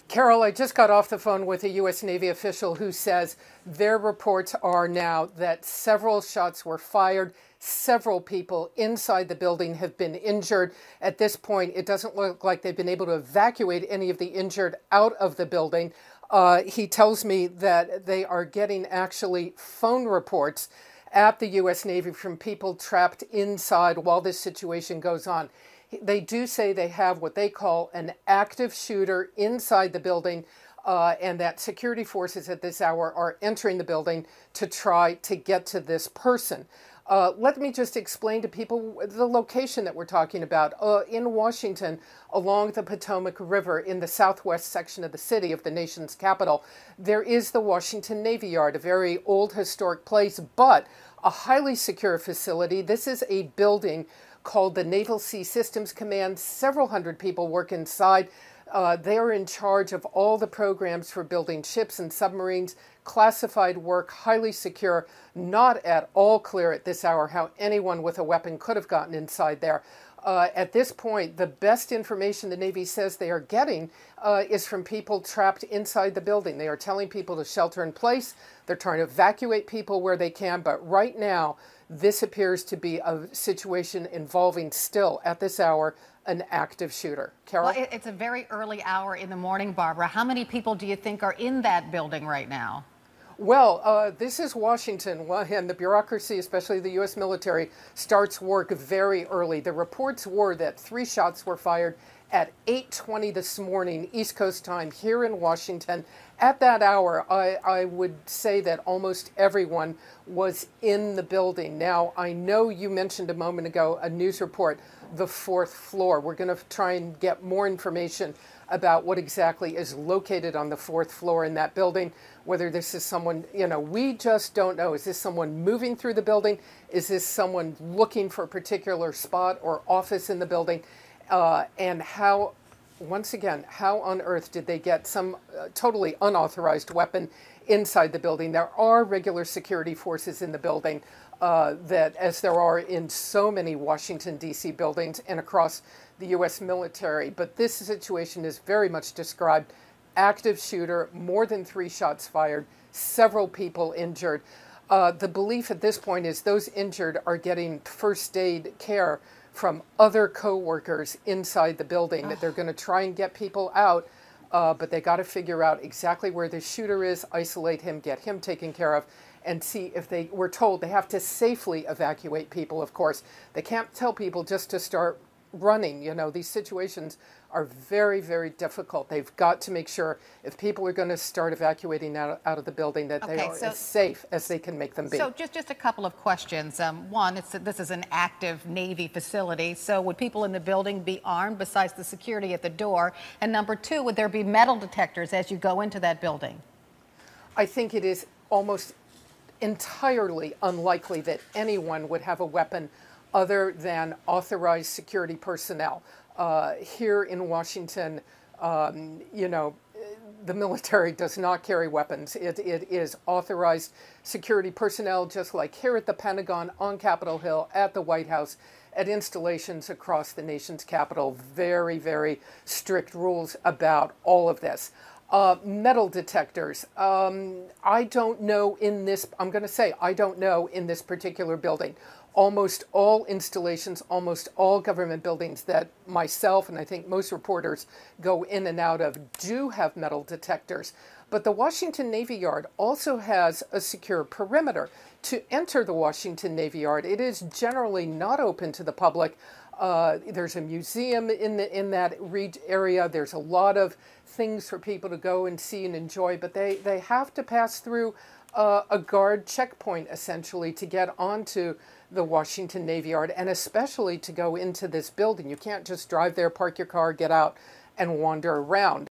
Carol, I just got off the phone with a U.S. Navy official who says their reports are now that several shots were fired. Several people inside the building have been injured. At this point, it doesn't look like they've been able to evacuate any of the injured out of the building. He tells me that they are getting actually phone reports at the U.S. Navy from people trapped inside while this situation goes on. They do say they have what they call an active shooter inside the building, and that security forces at this hour are entering the building to try to get to this person. Let me just explain to people the location that we're talking about. In Washington, along the Potomac River, in the southwest section of the city, of the nation's capital, there is the Washington Navy Yard, a very old historic place, but a highly secure facility. This is a building called the Naval Sea Systems Command. Several hundred people work inside. They are in charge of all the programs for building ships and submarines, classified work, highly secure, not at all clear at this hour how anyone with a weapon could have gotten inside there. At this point, the best information the Navy says they are getting is from people trapped inside the building. They are telling people to shelter in place. They're trying to evacuate people where they can, but right now, this appears to be a situation involving still, at this hour, an active shooter. Carol? Well, it's a very early hour in the morning, Barbara. How many people do you think are in that building right now? Well, this is Washington, and the bureaucracy, especially the U.S. military, starts work very early. The reports were that 3 shots were fired at 8:20 this morning, East Coast time, here in Washington. At that hour, I would say that almost everyone was in the building. Now, I know you mentioned a moment ago a news report, the 4th floor. We're going to try and get more information about what exactly is located on the 4th floor in that building, whether this is someone, we just don't know. Is this someone moving through the building? Is this someone looking for a particular spot or office in the building? And how, once again, how on earth did they get some totally unauthorized weapon inside the building? There are regular security forces in the building that, as there are in so many Washington, D.C. buildings and across the U.S. military. But this situation is very much described. Active shooter, more than 3 shots fired, several people injured. The belief at this point is those injured are getting first aid care from other co-workers inside the building, that they're going to try and get people out, but they got to figure out exactly where the shooter is, isolate him, get him taken care of, and see if they were told they have to safely evacuate people, of course. They can't tell people just to start running. These situations are very, very difficult. They've got to make sure if people are going to start evacuating out of the building that they are as safe as they can make them be. So just a couple of questions. One, this is an active Navy facility, so would people in the building be armed besides the security at the door? And number 2, would there be metal detectors as you go into that building? I think it is almost entirely unlikely that anyone would have a weapon other than authorized security personnel. Here in Washington, the military does not carry weapons. It is authorized security personnel, just like here at the Pentagon, on Capitol Hill, at the White House, at installations across the nation's capital. Very, very strict rules about all of this. Metal detectors. I don't know in this, I'm going to say, I don't know in this particular building. Almost all installations, almost all government buildings that myself and I think most reporters go in and out of do have metal detectors. But the Washington Navy Yard also has a secure perimeter. To enter the Washington Navy Yard, it is generally not open to the public. There's a museum in that area. There's a lot of things for people to go and see and enjoy, but they have to pass through a guard checkpoint, essentially, to get onto the Washington Navy Yard, and especially to go into this building. You can't just drive there, park your car, get out, and wander around.